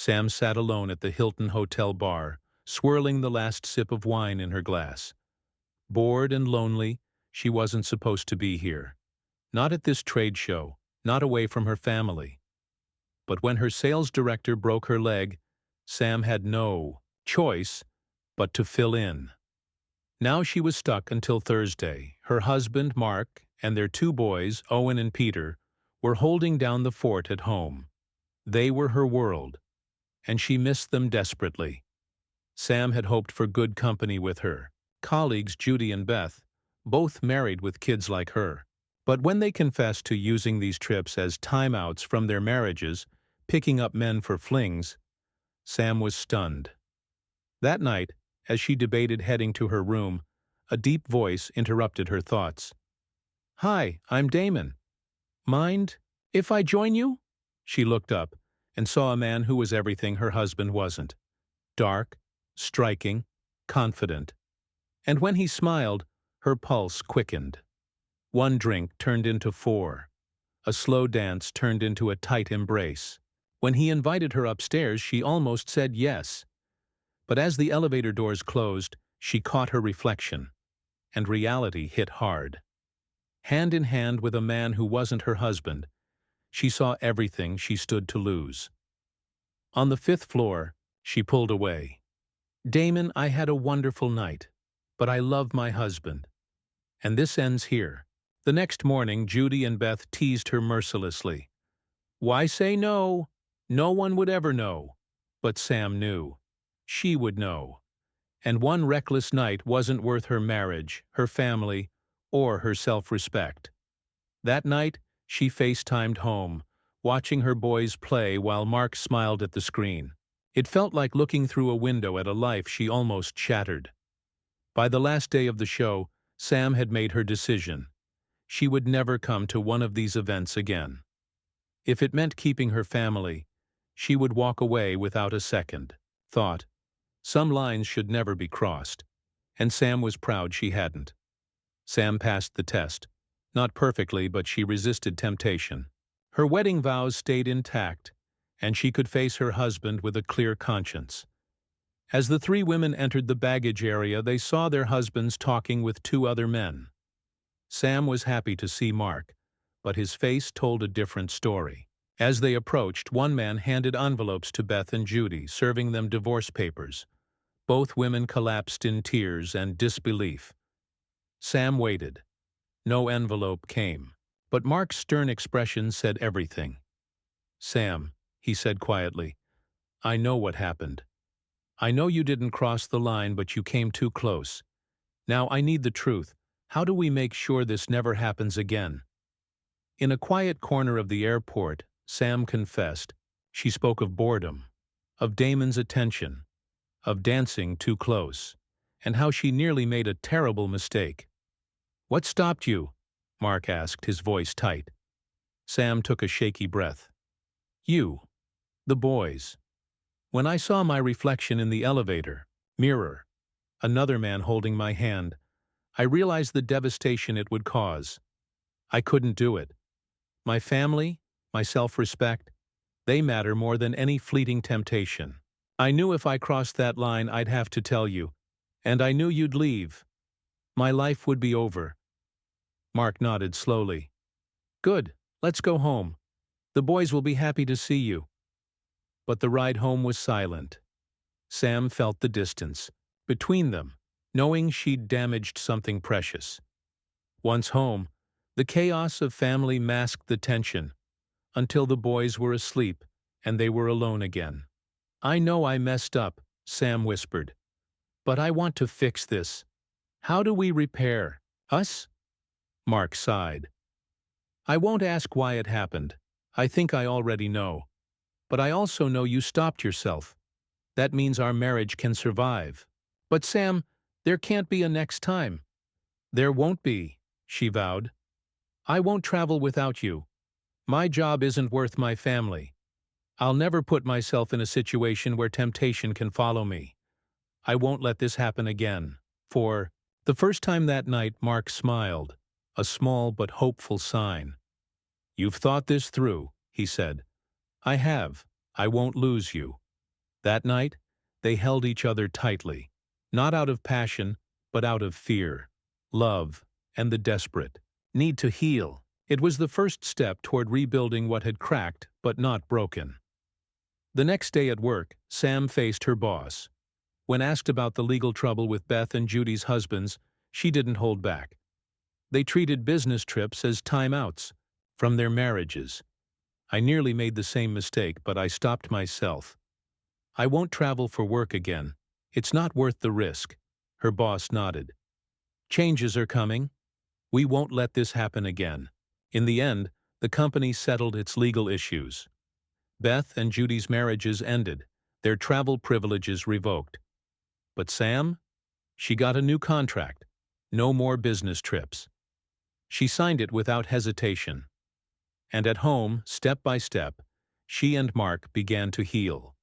Sam sat alone at the Hilton Hotel bar, swirling the last sip of wine in her glass. Bored and lonely, she wasn't supposed to be here. Not at this trade show, not away from her family. But when her sales director broke her leg, Sam had no choice but to fill in. Now she was stuck until Thursday. Her husband, Mark, and their two boys, Owen and Peter, were holding down the fort at home. They were her world, and she missed them desperately. Sam had hoped for good company with her, colleagues Judy and Beth, both married with kids like her. But when they confessed to using these trips as timeouts from their marriages, picking up men for flings, Sam was stunned. That night, as she debated heading to her room, a deep voice interrupted her thoughts. "Hi, I'm Damon. Mind if I join you?" She looked up and saw a man who was everything her husband wasn't. Dark, striking, confident. And when he smiled, her pulse quickened. One drink turned into four. A slow dance turned into a tight embrace. When he invited her upstairs, she almost said yes. But as the elevator doors closed, she caught her reflection, and reality hit hard. Hand in hand with a man who wasn't her husband, she saw everything she stood to lose. On the 5th floor, she pulled away. "Damon, I had a wonderful night, but I love my husband. And this ends here." The next morning, Judy and Beth teased her mercilessly. Why say no? No one would ever know. But Sam knew. She would know. And one reckless night wasn't worth her marriage, her family, or her self-respect. That night, she FaceTimed home, watching her boys play while Mark smiled at the screen. It felt like looking through a window at a life she almost shattered. By the last day of the show, Sam had made her decision. She would never come to one of these events again. If it meant keeping her family, she would walk away without a second thought. Some lines should never be crossed, and Sam was proud she hadn't. Sam passed the test. Not perfectly, but she resisted temptation. Her wedding vows stayed intact, and she could face her husband with a clear conscience. As the three women entered the baggage area, they saw their husbands talking with two other men. Sam was happy to see Mark, but his face told a different story. As they approached, one man handed envelopes to Beth and Judy, serving them divorce papers. Both women collapsed in tears and disbelief. Sam waited. No envelope came, but Mark's stern expression said everything. "Sam," he said quietly, "I know what happened. I know you didn't cross the line, but you came too close. Now I need the truth. How do we make sure this never happens again?" In a quiet corner of the airport, Sam confessed. She spoke of boredom, of Damon's attention, of dancing too close, and how she nearly made a terrible mistake. "What stopped you?" Mark asked, his voice tight. Sam took a shaky breath. "You. The boys. When I saw my reflection in the elevator, mirror, another man holding my hand, I realized the devastation it would cause. I couldn't do it. My family, my self-respect, they matter more than any fleeting temptation. I knew if I crossed that line I'd have to tell you, and I knew you'd leave. My life would be over." Mark nodded slowly. "Good, let's go home. The boys will be happy to see you." But the ride home was silent. Sam felt the distance between them, knowing she'd damaged something precious. Once home, the chaos of family masked the tension, until the boys were asleep and they were alone again. "I know I messed up," Sam whispered. "But I want to fix this. How do we repair us?" Mark sighed. "I won't ask why it happened. I think I already know. But I also know you stopped yourself. That means our marriage can survive." "But Sam, there can't be a next time." "There won't be," she vowed. "I won't travel without you. My job isn't worth my family. I'll never put myself in a situation where temptation can follow me. I won't let this happen again." For the first time that night, Mark smiled, a small but hopeful sign. "You've thought this through," he said. "I have. I won't lose you." That night, they held each other tightly, not out of passion, but out of fear, love, and the desperate need to heal. It was the first step toward rebuilding what had cracked but not broken. The next day at work, Sam faced her boss. When asked about the legal trouble with Beth and Judy's husbands, she didn't hold back. They treated business trips as timeouts from their marriages. I nearly made the same mistake, but I stopped myself. I won't travel for work again. It's not worth the risk. Her boss nodded. Changes are coming. We won't let this happen again. In the end, the company settled its legal issues. Beth and Judy's marriages ended, their travel privileges revoked. But Sam? She got a new contract. No more business trips. She signed it without hesitation. And at home, step by step, she and Mark began to heal.